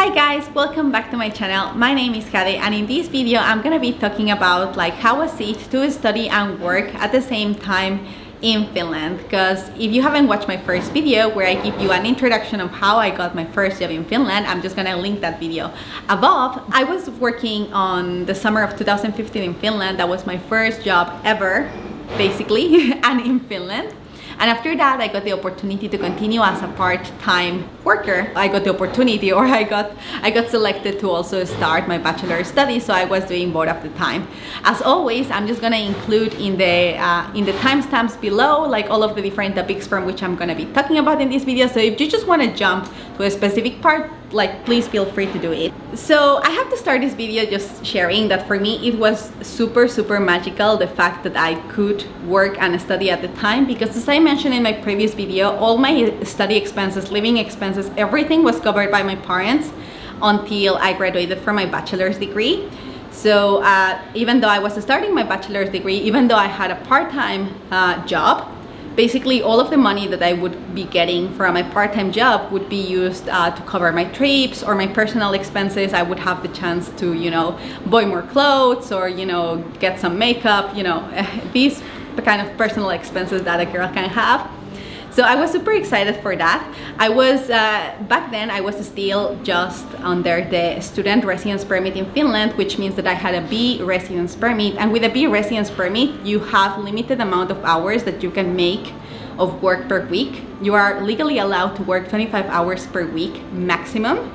Hi guys, welcome back to my channel. My name is Kade, and in this video I'm gonna be talking about like how was it to study and work at the same time in Finland. Because if you haven't watched my first video where I give you an introduction of how I got my first job in Finland, I'm just gonna link that video above. I was working on the summer of 2015 in Finland. That was my first job ever, basically, and in Finland. And after that, I got the opportunity to continue as a part-time worker. I got the opportunity, or I got selected to also start my bachelor studies, so I was doing both at the time. As always, I'm just gonna include in the timestamps below, like all of the different topics from which I'm gonna be talking about in this video. So if you just wanna jump to a specific part, like please feel free to do it. So I have to start this video just sharing that for me it was super magical, the fact that I could work and study at the time, because as I mentioned in my previous video, all my study expenses, living expenses, everything was covered by my parents until I graduated from my bachelor's degree. So even though I was starting my bachelor's degree, even though I had a part-time job, basically all of the money that I would be getting from my part-time job would be used to cover my trips or my personal expenses. I would have the chance to, you know, buy more clothes or, you know, get some makeup, you know, these kind of personal expenses that a girl can have. So I was super excited for that. I was, back then I was still just under the student residence permit in Finland, which means that I had a B residence permit. And with a B residence permit, you have limited amount of hours that you can make of work per week. You are legally allowed to work 25 hours per week maximum,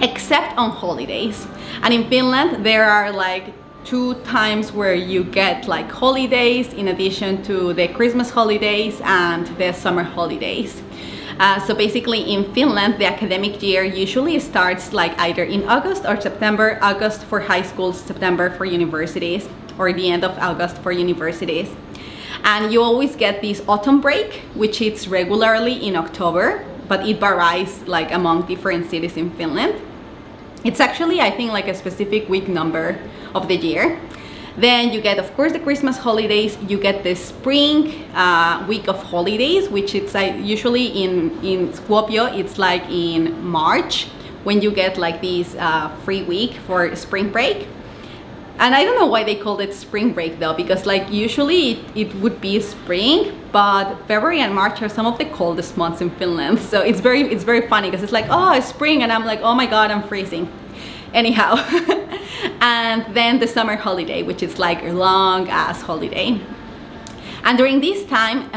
except on holidays. And in Finland, there are like 2 times where you get like holidays in addition to the Christmas holidays and the summer holidays. So basically in Finland, the academic year usually starts like either in August or September. August for high schools, September for universities, or the end of August for universities. And you always get this autumn break, which is regularly in October, but it varies like among different cities in Finland. It's actually, I think, like a specific week number of the year. Then you get, of course, the Christmas holidays. You get the spring week of holidays, which it's usually in Skopje, it's like in March, when you get like this free week for spring break. And I don't know why they called it spring break though, because like usually it would be spring, but February and March are some of the coldest months in Finland. So it's very funny because it's like, oh, it's spring, and I'm like, oh my god, I'm freezing. Anyhow. And then the summer holiday, which is like a long ass holiday. And during this time,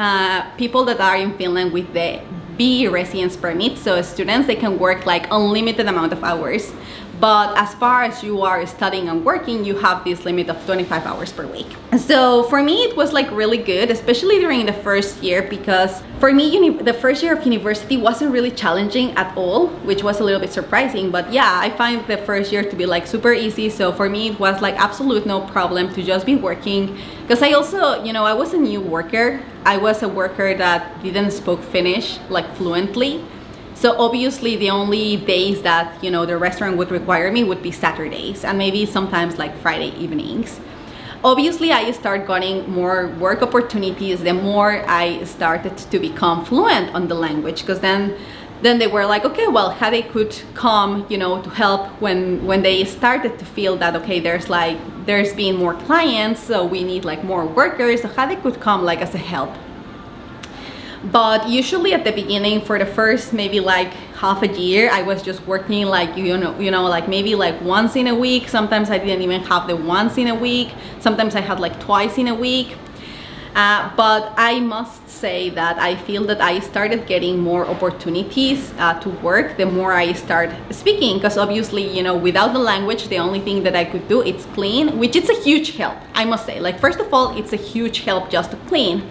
people that are in Finland with the B residence permit, so students, they can work like unlimited amount of hours. But as far as you are studying and working, you have this limit of 25 hours per week. So for me, it was like really good, especially during the first year, because for me, the first year of university wasn't really challenging at all, which was a little bit surprising. But yeah, I find the first year to be like super easy. So for me, it was like absolute no problem to just be working. Because I also, you know, I was a new worker. I was a worker that didn't speak Finnish like fluently. So obviously the only days that, you know, the restaurant would require me would be Saturdays and maybe sometimes like Friday evenings. Obviously I started getting more work opportunities the more I started to become fluent on the language, because then they were like, okay, well, how they could come, you know, to help when they started to feel that, okay, there's been more clients, so we need like more workers, so how they could come like as a help. But usually at the beginning, for the first maybe like half a year, I was just working like, you know, like maybe like once in a week. Sometimes I didn't even have the once in a week. Sometimes I had like twice in a week. But I must say that I feel that I started getting more opportunities to work the more I start speaking, because obviously, you know, without the language, the only thing that I could do is clean, which is a huge help, I must say. Like, first of all, it's a huge help just to clean.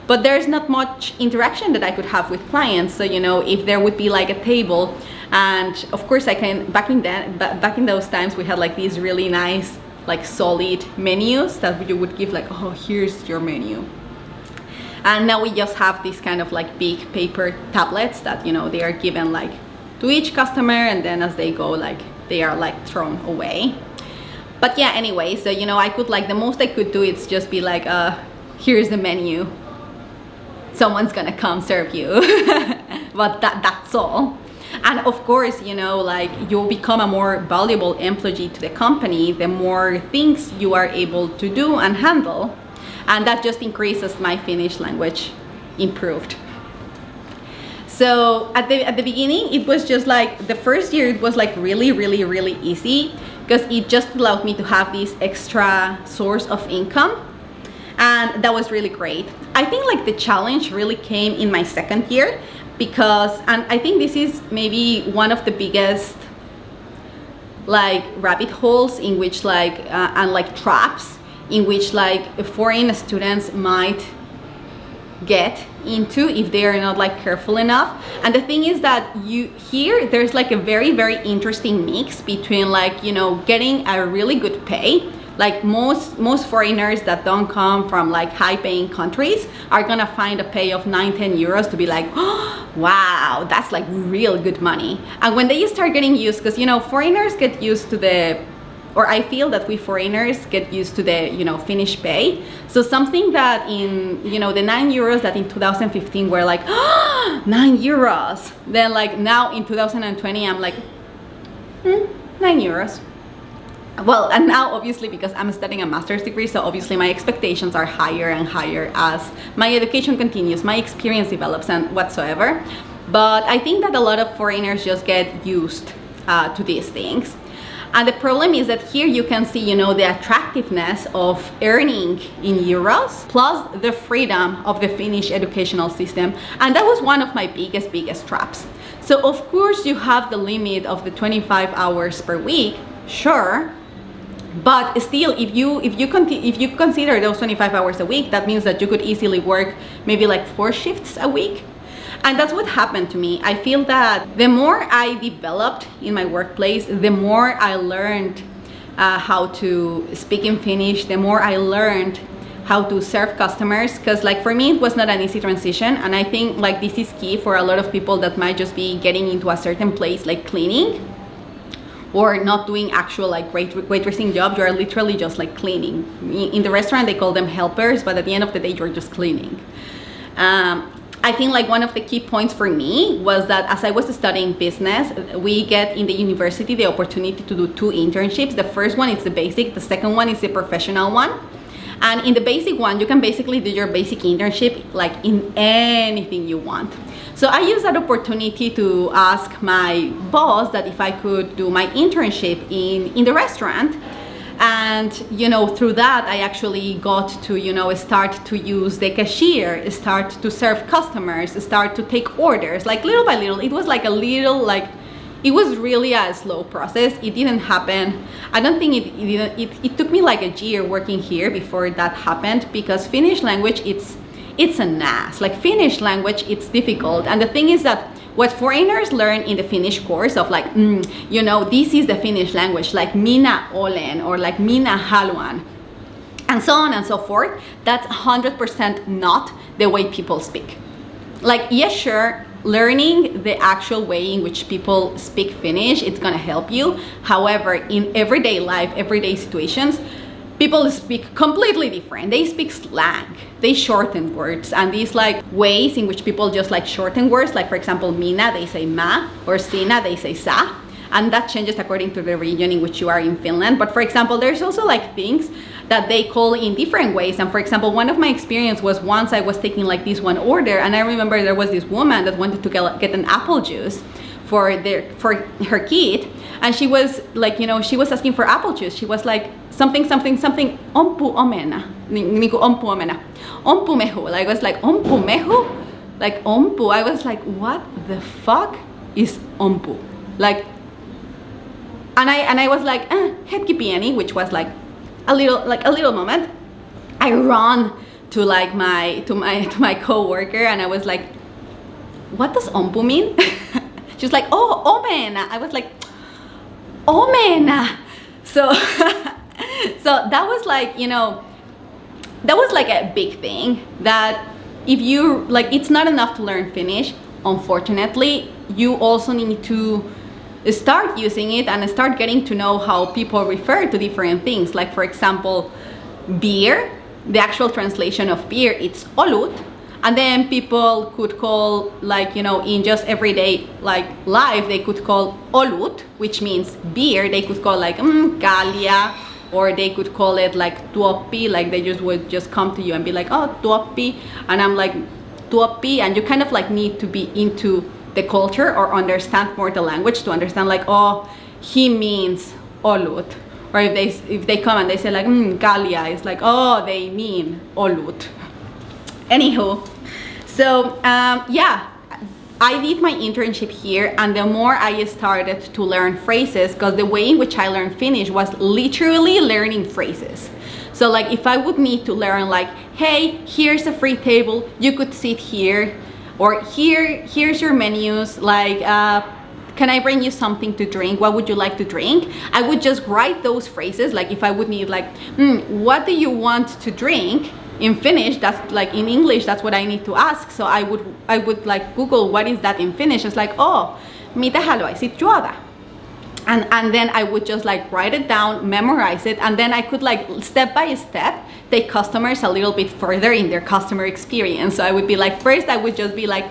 But there's not much interaction that I could have with clients. So, you know, if there would be like a table, and of course I can, back in those times, we had like these really nice, like solid menus that you would give like, oh, here's your menu. And now we just have these kind of like big paper tablets that, you know, they are given like to each customer, and then as they go, like they are like thrown away. But yeah, anyway, so, you know, I could like, the most I could do is just be like, here's the menu. Someone's gonna come serve you. But that's all. And of course, you know, like you'll become a more valuable employee to the company the more things you are able to do and handle. And that just increases my Finnish language improved. So at the beginning, it was just like the first year, it was like really easy because it just allowed me to have this extra source of income. And that was really great. I think like the challenge really came in my second year because, and I think this is maybe one of the biggest like rabbit holes in which like, and like traps in which like foreign students might get into if they are not like careful enough. And the thing is that there's like a very interesting mix between like, you know, getting a really good pay. Like most foreigners that don't come from like high paying countries are gonna find a pay of 9-10 euros to be like, oh, wow, that's like real good money. And when they start getting used, because you know, foreigners get used to or I feel that we foreigners get used to the, you know, Finnish pay. So something that in, you know, the 9 euros that in 2015 were like, oh, 9 euros. Then like now in 2020, I'm like, 9 euros. Well, and now obviously because I'm studying a master's degree, so obviously my expectations are higher and higher as my education continues, my experience develops and whatsoever. But I think that a lot of foreigners just get used to these things. And the problem is that here you can see, you know, the attractiveness of earning in euros plus the freedom of the Finnish educational system. And that was one of my biggest traps. So of course you have the limit of the 25 hours per week, sure. But still, if you consider those 25 hours a week, that means that you could easily work maybe like 4 shifts a week. And that's what happened to me. I feel that the more I developed in my workplace, the more I learned how to speak in Finnish, the more I learned how to serve customers. Because like for me, it was not an easy transition. And I think like this is key for a lot of people that might just be getting into a certain place like cleaning or not doing actual like waitressing job. You are literally just like cleaning. In the restaurant, they call them helpers, but at the end of the day, you're just cleaning. I think like one of the key points for me was that as I was studying business, we get in the university the opportunity to do 2 internships. The first one is the basic, the second one is the professional one. And in the basic one, you can basically do your basic internship like in anything you want. So I used that opportunity to ask my boss that if I could do my internship in the restaurant. And, you know, through that, I actually got to, you know, start to use the cashier, start to serve customers, start to take orders, like little by little. It was like a little, like, it was really a slow process. It didn't happen. I don't think it took me like a year working here before that happened, because Finnish language, it's an ass. Like Finnish language, it's difficult. And the thing is that what foreigners learn in the Finnish course of like, you know, this is the Finnish language, like minä olen or like minä haluan, and so on and so forth, that's 100% not the way people speak. Like, yes, sure, learning the actual way in which people speak Finnish, it's gonna help you. However, in everyday life, everyday situations, people speak completely different. They speak slang, they shorten words, and these like ways in which people just like shorten words, like for example, minä, they say ma, or sinä, they say sa, and that changes according to the region in which you are in Finland. But for example, there's also like things that they call in different ways. And for example, one of my experience was once I was taking like this one order, and I remember there was this woman that wanted to get an apple juice for her kid, and she was like, you know, she was asking for apple juice. She was like something ompu omena, niinku ompu omena, ompu mehu. Like I was like ompu mehu, like ompu. I was like, what the fuck is ompu? Like, and I was like, hetki pieni, which was like a little moment. I ran to like my coworker, and I was like, what does ompu mean? She was like, oh, omena. I was like, omena. So so that was like, you know, that was like a big thing, that if you like, it's not enough to learn Finnish. Unfortunately, you also need to start using it and start getting to know how people refer to different things. Like for example, beer, the actual translation of beer, it's olut, And then people could call, like, you know, in just everyday like life, they could call olut, which means beer. They could call like kalia, or they could call it like tuoppi, like they just would just come to you and be like, oh, tuoppi. And I'm like, tuoppi. And you kind of like need to be into the culture or understand more the language to understand like, oh, he means olut. Or if they come and they say like kalia, it's like, oh, they mean olut. Anywho, so yeah, I did my internship here, and the more I started to learn phrases, because the way in which I learned Finnish was literally learning phrases. So like if I would need to learn like, hey, here's a free table, you could sit here, or here's your menus, like can I bring you something to drink? What would you like to drink? I would just write those phrases. Like if I would need like, what do you want to drink? In Finnish, that's like in English, that's what I need to ask. So I would like Google what is that in Finnish. It's like, oh, mitä haluaisit juoda? And then I would just like write it down, memorize it, and then I could like step by step take customers a little bit further in their customer experience. So I would be like, first I would just be like,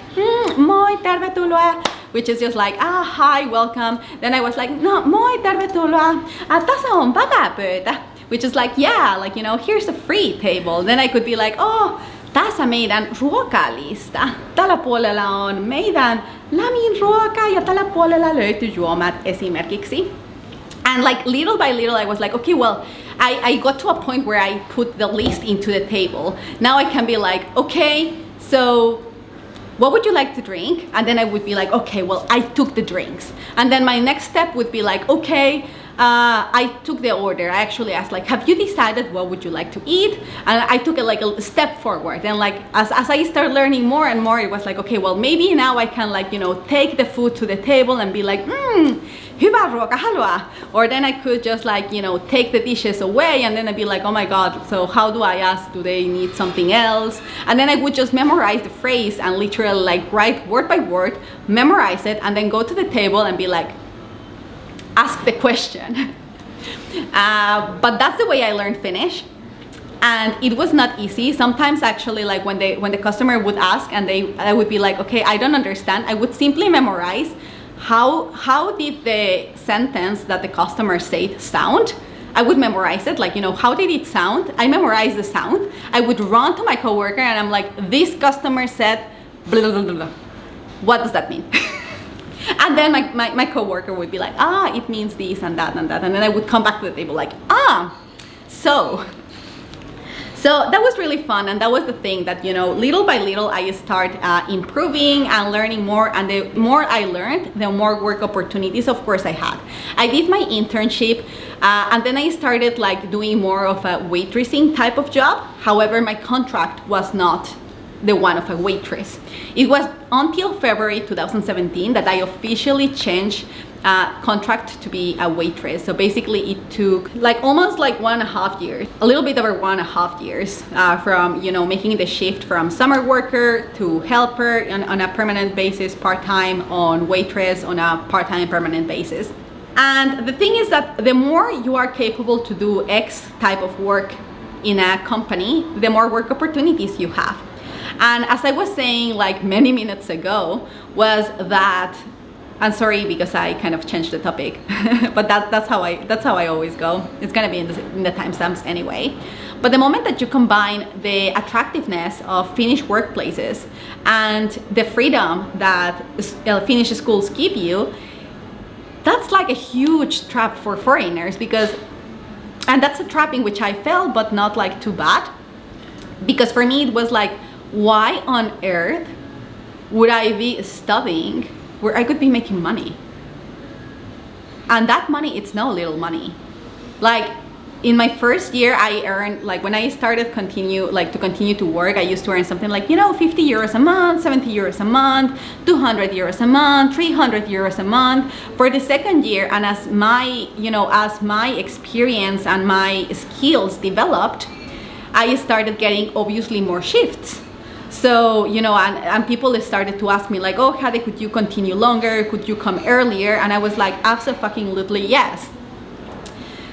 moi, tervetuloa, which is just like, hi, welcome. Then I was like, no, moi, tervetuloa, tässä on vapaa-pöytä, which is like, yeah, like, you know, here's a free table. Then I could be like, oh, tässä meidän ruokalista. Tällä puolella on meidän lämmin ruoka ja tällä puolella löytyy juomat esimerkiksi. And like little by little I was like, okay, well, I got to a point where I put the list into the table. Now I can be like, okay, so what would you like to drink? And then I would be like, okay, well, I took the drinks. And then my next step would be like, okay, I took the order. I actually asked like, have you decided what would you like to eat? And I took it like a step forward. And like, as I started learning more and more, it was like, okay, well, maybe now I can like, you know, take the food to the table and be like, hyvää ruokahalua. Or then I could just like, you know, take the dishes away, and then I'd be like, oh my God, so how do I ask? Do they need something else? And then I would just memorize the phrase and literally like write word by word, memorize it, and then go to the table and be like, ask the question. But that's the way I learned Finnish, and it was not easy. Sometimes actually, like when the customer would ask and I would be like, okay, I don't understand, I would simply memorize how did the sentence that the customer said sound. I would memorize it, like, you know, how did it sound? I memorized the sound. I would run to my coworker and I'm like, this customer said blah blah blah blah. What does that mean? And then my coworker would be like, it means this and that and that. And then I would come back to the table like, so that was really fun. And that was the thing that, you know, little by little I start improving and learning more. And the more I learned, the more work opportunities, of course, I had. I did my internship and then I started like doing more of a waitressing type of job. However, my contract was not the one of a waitress. It was until February 2017 that I officially changed contract to be a waitress. So basically it took like almost like 1.5 years, a little bit over 1.5 years from, you know, making the shift from summer worker to helper on a permanent basis, part-time, on waitress on a part-time permanent basis. And the thing is that the more you are capable to do X type of work in a company, the more work opportunities you have. And as I was saying like many minutes ago, was that, I'm sorry because I kind of changed the topic, but that's how I always go. It's gonna be in the timestamps anyway. But the moment that you combine the attractiveness of Finnish workplaces and the freedom that Finnish schools give you, that's like a huge trap for foreigners, and that's a trap in which I fell, but not like too bad. Because for me it was like, why on earth would I be studying where I could be making money? And that money, it's no little money. Like in my first year, I earned, like when I started continue to work, I used to earn something like, you know, 50 euros a month, 70 euros a month, 200 euros a month, 300 euros a month. For the second year, and as my experience and my skills developed, I started getting obviously more shifts. So, you know, and people started to ask me like, oh, Hadi, could you continue longer? Could you come earlier? And I was like, absolutely yes.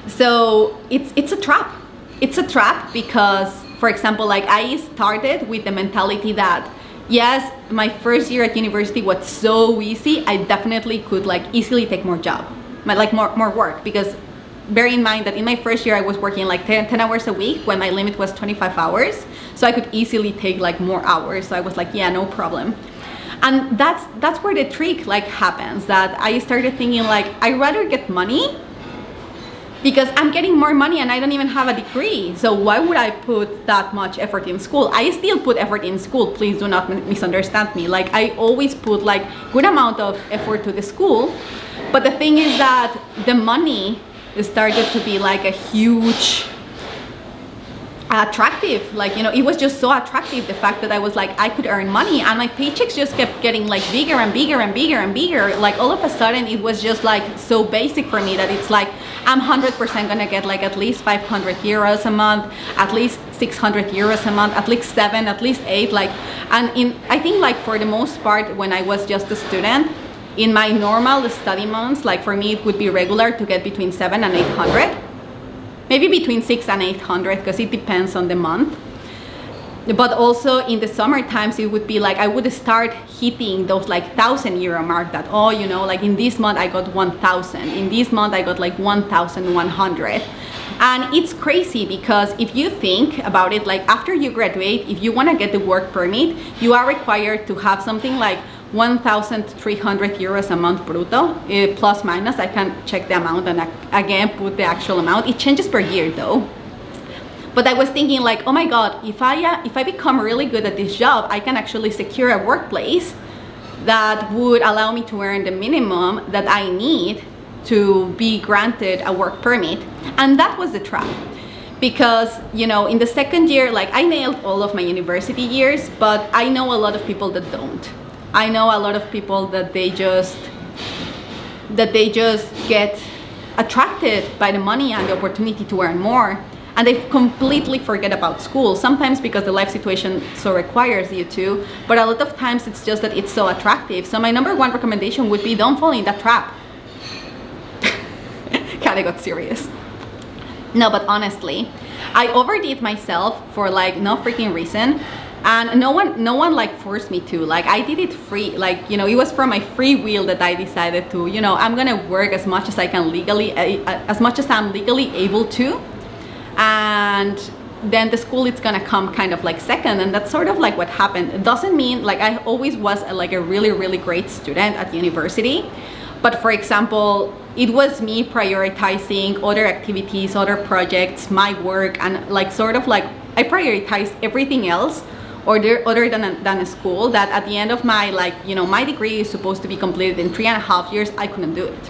So it's a trap. It's a trap because For example, like I started with the mentality that yes, my first year at university was so easy, I definitely could like easily take more job, like more work, because bear in mind that in my first year I was working like 10 hours a week when my limit was 25 hours. So I could easily take like more hours. So I was like, yeah, no problem. And that's where the trick like happens, that I started thinking like, I'd rather get money because I'm getting more money and I don't even have a degree. So why would I put that much effort in school? I still put effort in school. Please do not misunderstand me. Like I always put like good amount of effort to the school. But the thing is that the money started to be like a huge attractive, like, you know, it was just so attractive, the fact that I was like, I could earn money, and my paychecks just kept getting like bigger and bigger and bigger and bigger. Like all of a sudden it was just like so basic for me that it's like I'm 100% gonna get like at least 500 euros a month, at least 600 euros a month, at least 7, at least 8, like. And I think like for the most part when I was just a student, in my normal study months, like for me it would be regular to get between 7 and 800, maybe between 6 and 800, because it depends on the month. But also in the summer times it would be like I would start hitting those like 1,000 euro mark, that, oh, you know, like in this month I got 1,000, in this month I got like 1,100. And it's crazy because if you think about it, like after you graduate, if you want to get the work permit, you are required to have something like 1,300 euros a month brutto, plus minus. I can check the amount and again put the actual amount. It changes per year though. But I was thinking like, oh my God, if I become really good at this job, I can actually secure a workplace that would allow me to earn the minimum that I need to be granted a work permit. And that was the trap. Because, you know, in the second year, like I nailed all of my university years, but I know a lot of people that don't. I know a lot of people that they just get attracted by the money and the opportunity to earn more, and they completely forget about school, sometimes because the life situation so requires you to, but a lot of times it's just that it's so attractive. So my number one recommendation would be, don't fall in that trap. Kinda got serious. No, but honestly, I overdid myself for like no freaking reason. And no one like forced me to. Like I did it free, like, you know, it was from my free will that I decided to, you know, I'm gonna work as much as I can legally, as much as I'm legally able to, and then the school is gonna come kind of like second. And that's sort of like what happened. It doesn't mean like I always was like a really great student at university, but for example, it was me prioritizing other activities, other projects, my work, and like sort of like I prioritized everything else other than a school, that at the end of my, like, you know, my degree is supposed to be completed in 3.5 years. I couldn't do it.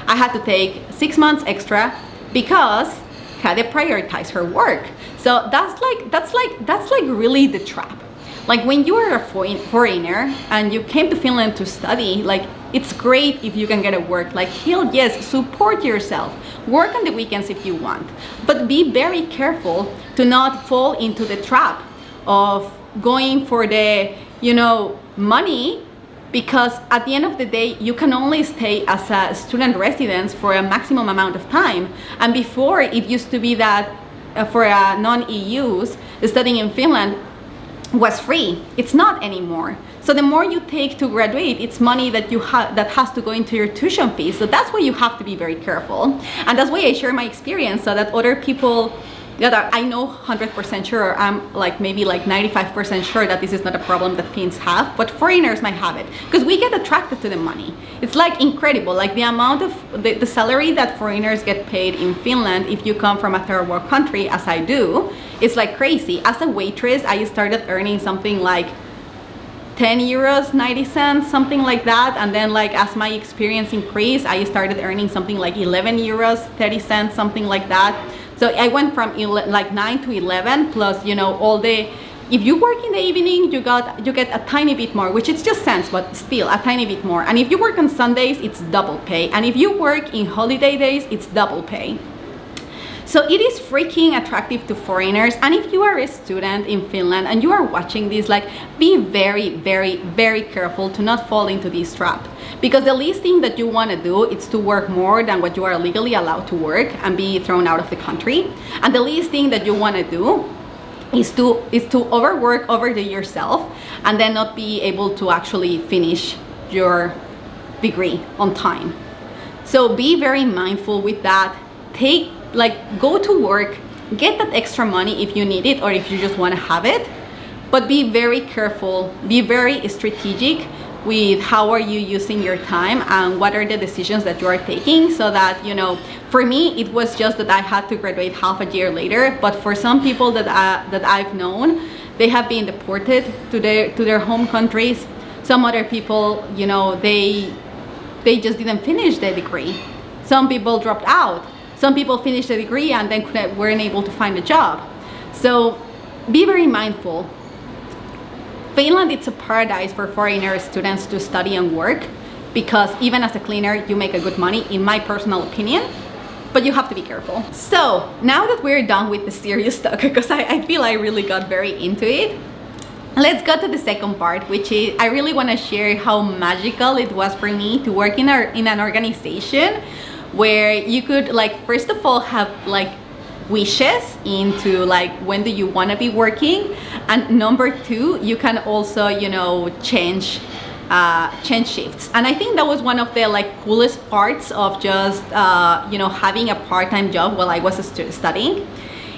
I had to take 6 months extra because I had to prioritize her work. So that's like really the trap. Like when you are a foreigner and you came to Finland to study, like it's great if you can get a work. Like hell yes, support yourself. Work on the weekends if you want, but be very careful to not fall into the trap of going for the, you know, money, because at the end of the day you can only stay as a student resident for a maximum amount of time. And before it used to be that for non-EUs studying in Finland was free. It's not anymore. So the more you take to graduate, it's money that you that has to go into your tuition fees. So that's why you have to be very careful. And that's why I share my experience, so that other people that I know 100% sure, I'm like maybe like 95% sure that this is not a problem that Finns have, but foreigners might have it, because we get attracted to the money. It's like incredible, like the amount of the salary that foreigners get paid in Finland if you come from a third world country, as I do, it's like crazy. As a waitress, I started earning something like 10 euros 90 cents, something like that, and then like as my experience increased, I started earning something like 11 euros 30 cents, something like that. So I went from like 9 to 11, plus, you know, all the, if you work in the evening, you get a tiny bit more, which is just cents, but still a tiny bit more. And if you work on Sundays, it's double pay. And if you work in holiday days, it's double pay. So it is freaking attractive to foreigners. And if you are a student in Finland and you are watching this, like, be very careful to not fall into this trap. Because the least thing that you want to do is to work more than what you are legally allowed to work and be thrown out of the country. And the least thing that you want to do is to overwork over yourself and then not be able to actually finish your degree on time. So be very mindful with that. Go to work, get that extra money if you need it or if you just want to have it, but be very careful, be very strategic with how are you using your time and what are the decisions that you are taking, so that, you know, for me it was just that I had to graduate half a year later, but for some people that I've known, they have been deported to their home countries. Some other people, you know, they just didn't finish the degree. Some people dropped out. Some people finished the degree and then weren't able to find a job. So be very mindful. Finland, it's a paradise for foreigner students to study and work, because even as a cleaner, you make a good money, in my personal opinion, but you have to be careful. So now that we're done with the serious talk, because I feel I really got very into it, let's go to the second part, which is I really want to share how magical it was for me to work in an organization where you could, like, first of all have like wishes into like when do you want to be working, and number two, you can also, you know, change shifts. And I think that was one of the like coolest parts of just you know, having a part-time job while I was studying.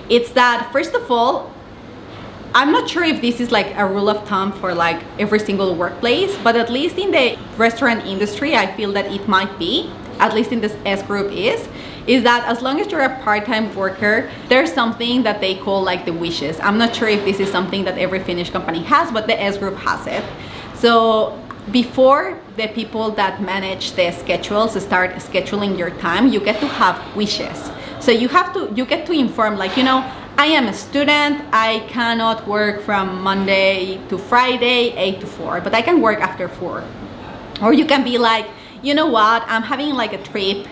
It's that, first of all, I'm not sure if this is like a rule of thumb for like every single workplace, but at least in the restaurant industry, I feel that it might be, at least in this S group is that as long as you're a part-time worker, there's something that they call like the wishes. I'm not sure if this is something that every Finnish company has, but the S group has it. So before the people that manage the schedules start scheduling your time, you get to have wishes. So you get to inform, like, you know, I am a student, I cannot work from Monday to Friday 8 to 4, but I can work after 4. Or you can be like, you know what, I'm having like a trip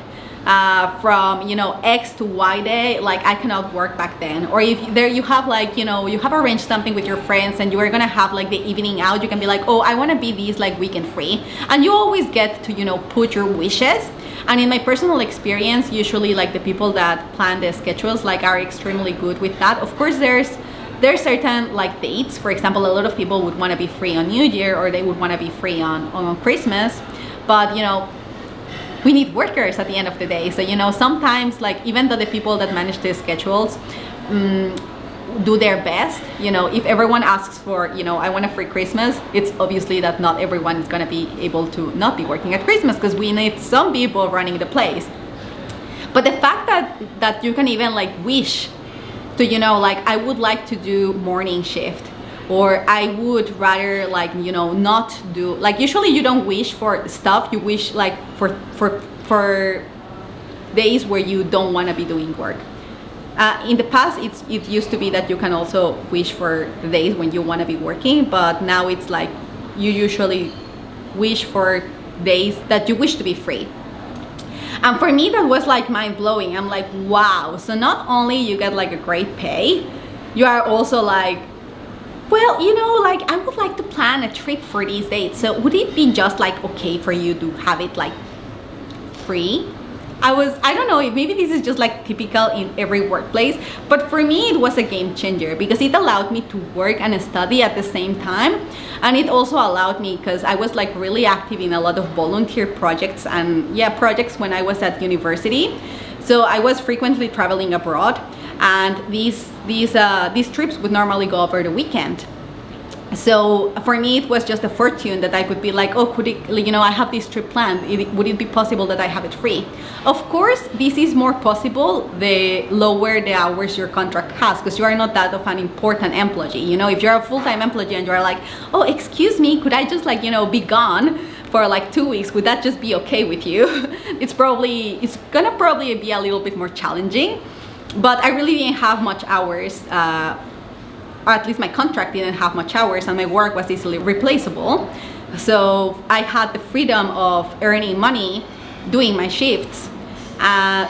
from, you know, X to Y day, like I cannot work back then. Or if there you have like, you know, you have arranged something with your friends and you are gonna have like the evening out, you can be like, oh, I want to be this like weekend free, and you always get to, you know, put your wishes. And in my personal experience, usually like the people that plan the schedules like are extremely good with that. Of course, there's certain like dates. For example, a lot of people would want to be free on New Year, or they would want to be free on Christmas, but, you know, we need workers at the end of the day. So, you know, sometimes, like, even though the people that manage the schedules do their best, you know, if everyone asks for, you know, I want a free Christmas, it's obviously that not everyone is going to be able to not be working at Christmas, because we need some people running the place. But the fact that you can even like wish to, you know, like, I would like to do morning shift, or I would rather, like, you know, not do, like, usually you don't wish for stuff, you wish like for days where you don't want to be doing work. In the past, it used to be that you can also wish for the days when you want to be working, but now it's like you usually wish for days that you wish to be free. And for me, that was like mind-blowing. I'm like, wow, so not only you get like a great pay, you are also like, well, you know, like, I would like to plan a trip for these dates. So would it be just like okay for you to have it like free? I don't know, maybe this is just like typical in every workplace, but for me it was a game changer, because it allowed me to work and study at the same time. And it also allowed me, because I was like really active in a lot of volunteer projects and projects when I was at university. So I was frequently traveling abroad, and these trips would normally go over the weekend. So for me, it was just a fortune that I could be like, oh, could it, you know, I have this trip planned. Would it be possible that I have it free? Of course, this is more possible the lower the hours your contract has, because you are not that of an important employee. You know, if you're a full-time employee and you're like, oh, excuse me, could I just like, you know, be gone for like 2 weeks? Would that just be okay with you? It's gonna probably be a little bit more challenging, but I really didn't have much hours. Or at least my contract didn't have much hours, and my work was easily replaceable. So I had the freedom of earning money doing my shifts,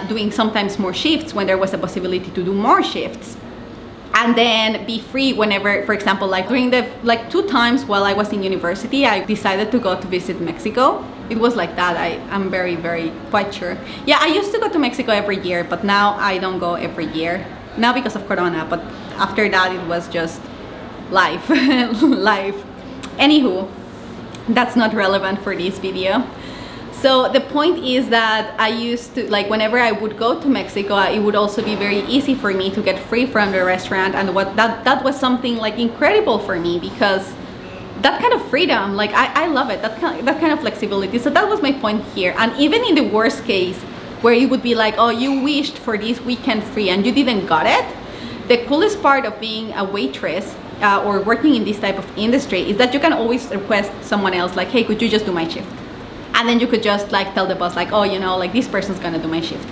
doing sometimes more shifts when there was a possibility to do more shifts, and then be free whenever, for example, like during the 2 times while I was in university, I decided to go to visit Mexico. It was like that. I'm very, very quite sure. Yeah, I used to go to Mexico every year, but now I don't go every year. Now because of Corona, but After that, it was just life. Life. Anywho, that's not relevant for this video. So the point is that I used to, like, whenever I would go to Mexico, it would also be very easy for me to get free from the restaurant, and that was something like incredible for me, because that kind of freedom, like I love it, that kind of flexibility. So that was my point here. And even in the worst case, where it would be like, oh, you wished for this weekend free and you didn't got it, the coolest part of being a waitress or working in this type of industry is that you can always request someone else, like, hey, could you just do my shift? And then you could just like tell the boss, like, oh, you know, like this person's gonna do my shift.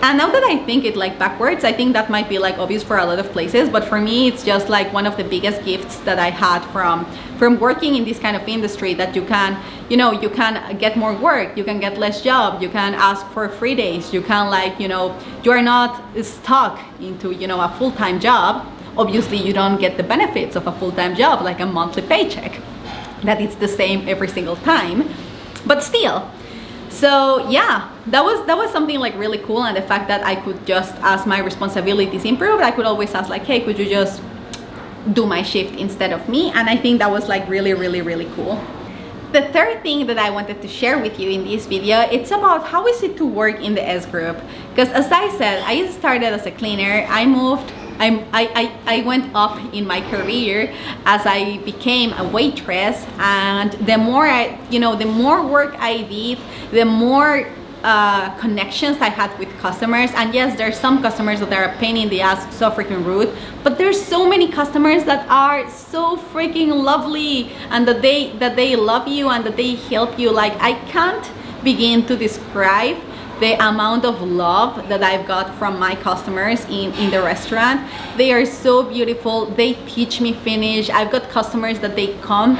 And now that I think it like backwards, I think that might be like obvious for a lot of places, but for me it's just like one of the biggest gifts that I had from working in this kind of industry, that you can, you know, you can get more work, you can get less job, you can ask for free days, you can, like, you know, you are not stuck into, you know, a full-time job. Obviously you don't get the benefits of a full-time job, like a monthly paycheck, that it's the same every single time, but still. So yeah, that was something like really cool. And the fact that I could just, as my responsibilities improved, I could always ask like, hey, could you just do my shift instead of me? And I think that was like really, really, really cool. The third thing that I wanted to share with you in this video, it's about how is it to work in the S group. Because as I said, I started as a cleaner. I went up in my career as I became a waitress, and the more the more work I did, the more connections I had with customers. And yes, there's some customers that are a pain in the ass, so freaking rude, but there's so many customers that are so freaking lovely, and that they love you and that they help you. Like, I can't begin to describe the amount of love that I've got from my customers in the restaurant. They are so beautiful. They teach me Finnish. I've got customers that they come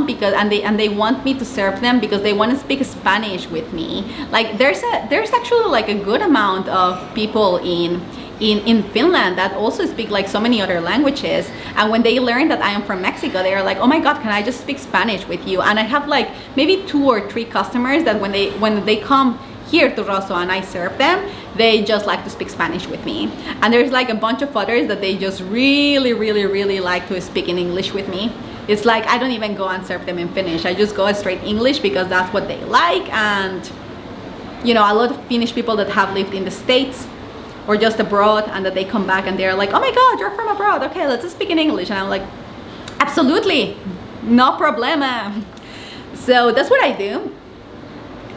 because they want me to serve them because they want to speak Spanish with me. Like, there's actually like a good amount of people in Finland that also speak like so many other languages, and when they learn that I am from Mexico, they are like, oh my god, can I just speak Spanish with you? And I have like maybe 2 or 3 customers that when they come here to Rosso and I serve them, they just like to speak Spanish with me. And there's like a bunch of others that they just really, really, really like to speak in English with me. It's like I don't even go and serve them in Finnish. I just go straight English because that's what they like. And you know, a lot of Finnish people that have lived in the States or just abroad, and that they come back and they're like, oh my god, you're from abroad, okay, let's just speak in English. And I'm like, absolutely, no problema. So that's what I do.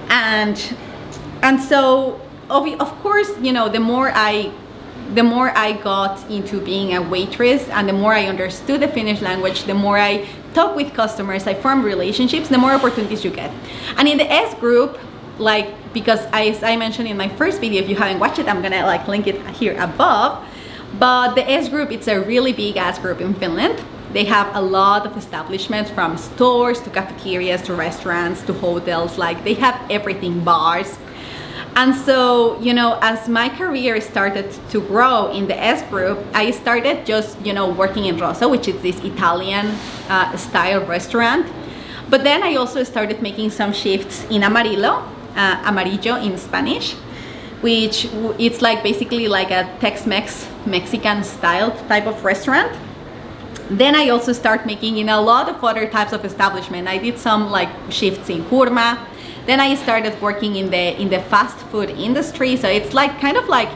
And so of course, you know, the more I got into being a waitress, and the more I understood the Finnish language, the more I talk with customers, I form relationships, the more opportunities you get. And in the S group, like, because as I mentioned in my first video, if you haven't watched it, I'm gonna like link it here above, but the S group, it's a really big ass group in Finland. They have a lot of establishments, from stores to cafeterias to restaurants to hotels. Like, they have everything, bars. And so, you know, as my career started to grow in the S group, I started just, you know, working in Rosso, which is this Italian style restaurant. But then I also started making some shifts in Amarillo in Spanish, which it's like basically like a Tex-Mex Mexican style type of restaurant. Then I also start making in a lot of other types of establishment. I did some like shifts in Hurma. Then I started working in the fast food industry. So it's like kind of like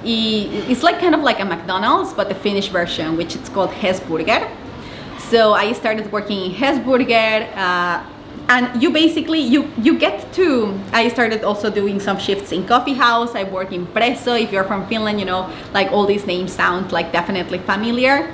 a McDonald's, but the Finnish version, which it's called Hesburger. So I started working in Hesburger, and you basically you get to. I started also doing some shifts in coffee house. I work in Presso. If you're from Finland, you know, like all these names sound like definitely familiar.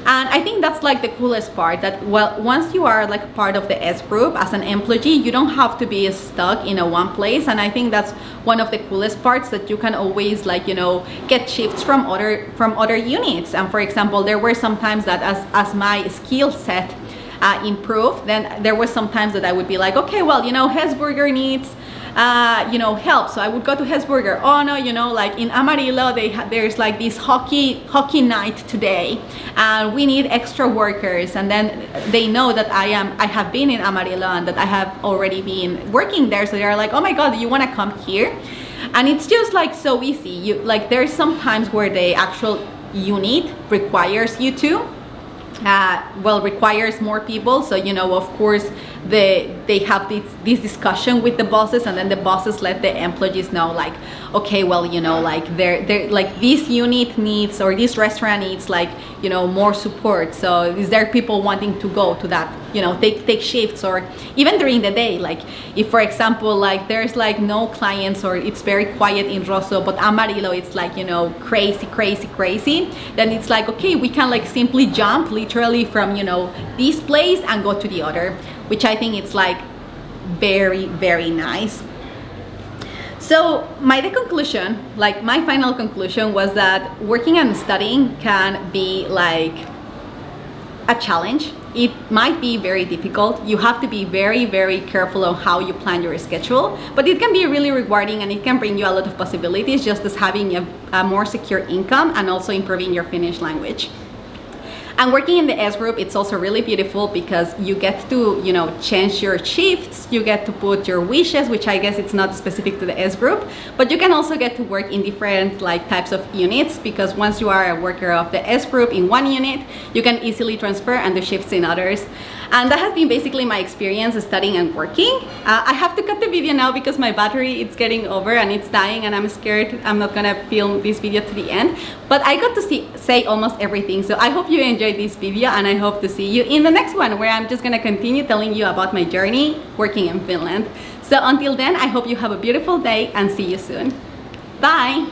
And I think that's like the coolest part, that well, once you are like part of the S group as an employee, you don't have to be stuck in a one place. And I think that's one of the coolest parts, that you can always, like, you know, get shifts from other units. And for example, there were some times that as my skill set improved, then there was some times that I would be like, okay, well, you know, Hesburger needs you know, help. So I would go to Hesburger. Oh no, you know, like in Amarillo, there's like this hockey night today, and we need extra workers. And then they know that I have been in Amarillo and that I have already been working there. So they're like, oh my god, do you want to come here? And it's just like so easy. You like, there's some times where the actual unit requires you to, requires more people. So, you know, of course, they have this discussion with the bosses, and then the bosses let the employees know, like, okay, well, you know, like they're like, this unit needs, or this restaurant needs, like, you know, more support. So is there people wanting to go to that, you know, take shifts, or even during the day, like if, for example, like there's like no clients, or it's very quiet in Rosso, but Amarillo it's like, you know, crazy, then it's like, okay, we can like simply jump literally from, you know, this place and go to the other, which I think it's like very, very nice. So my conclusion, like my final conclusion, was that working and studying can be like a challenge. It might be very difficult. You have to be very, very careful on how you plan your schedule, but it can be really rewarding, and it can bring you a lot of possibilities, just as having a more secure income and also improving your Finnish language. And working in the S group, it's also really beautiful because you get to, you know, change your shifts, you get to put your wishes, which I guess it's not specific to the S group, but you can also get to work in different like types of units, because once you are a worker of the S group in one unit, you can easily transfer and do shifts in others. And that has been basically my experience studying and working. I have to cut the video now because my battery it's getting over and it's dying, and I'm scared I'm not gonna film this video to the end. But I got to say almost everything. So I hope you enjoyed this video, and I hope to see you in the next one, where I'm just gonna continue telling you about my journey working in Finland. So until then, I hope you have a beautiful day and see you soon. Bye!